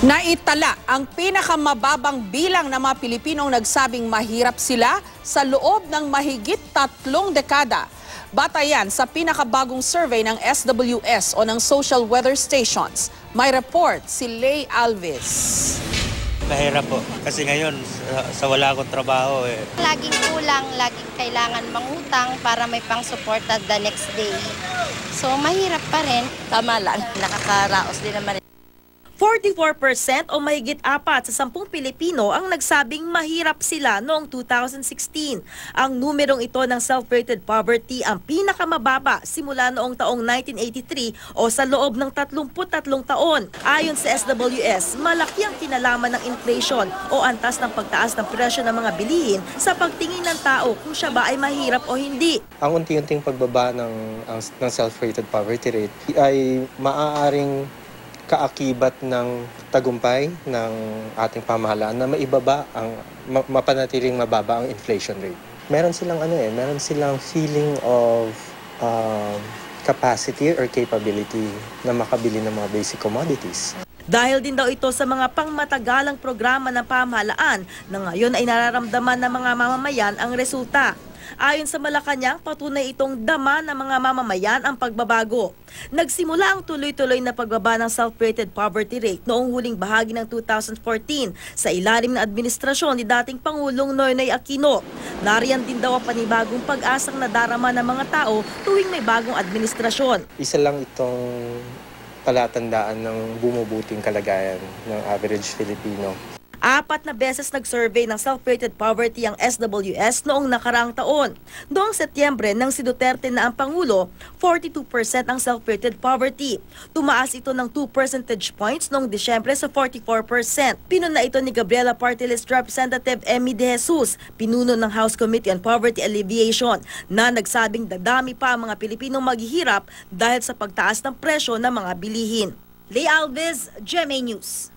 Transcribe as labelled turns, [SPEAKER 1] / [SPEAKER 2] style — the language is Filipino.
[SPEAKER 1] Naitala ang pinakamababang bilang ng mga Pilipinong nagsabing mahirap sila sa loob ng mahigit 3 dekada. Batayan sa pinakabagong survey ng SWS o ng Social Weather Stations. May report si Lay Alves.
[SPEAKER 2] Mahirap po kasi ngayon sa wala akong trabaho
[SPEAKER 3] Laging kulang, laging kailangan mangutang para may pang-support at the next day. So mahirap pa rin.
[SPEAKER 4] Tama lang, nakakaraos din naman.
[SPEAKER 5] 44% o mahigit 4 sa 10 Pilipino ang nagsabing mahirap sila noong 2016. Ang numerong ito ng self-rated poverty ang pinakamababa simula noong taong 1983 o sa loob ng 33 taon. Ayon sa SWS, malaki ang kinalaman ng inflation o antas ng pagtaas ng presyo ng mga bilihin sa pagtingin ng tao kung siya ba ay mahirap o hindi.
[SPEAKER 6] Ang unti-unting pagbaba ng self-rated poverty rate ay maaaring kaakibat ng tagumpay ng ating pamahalaan na maibaba ang mapanatiling mababa ang inflation rate. Meron silang feeling of capacity or capability na makabili ng mga basic commodities.
[SPEAKER 5] Dahil din daw ito sa mga pangmatagalang programa ng pamahalaan na ngayon ay nararamdaman ng mga mamamayan ang resulta. Ayon sa Malacanang, patunay itong dama ng mga mamamayan ang pagbabago. Nagsimula ang tuloy-tuloy na pagbaba ng self-rated poverty rate noong huling bahagi ng 2014 sa ilalim ng administrasyon ni dating Pangulong Noynoy Aquino. Nariyan din daw ang panibagong pag-asang nadarama ng mga tao tuwing may bagong administrasyon.
[SPEAKER 6] Isa lang itong palatandaan ng bumubuting kalagayan ng average Filipino.
[SPEAKER 5] 4 na beses nag-survey ng self-rated poverty ang SWS noong nakaraang taon. Noong Setyembre nang si Duterte na ang Pangulo, 42% ang self-rated poverty. Tumaas ito ng 2 percentage points noong Disyembre sa 44%. Pinuna ito ni Gabriela Party List Representative Emmy De Jesus, pinuno ng House Committee on Poverty Alleviation, na nagsabing dadami pa ang mga Pilipinong maghihirap dahil sa pagtaas ng presyo ng mga bilihin. Lay Alves, GMA News.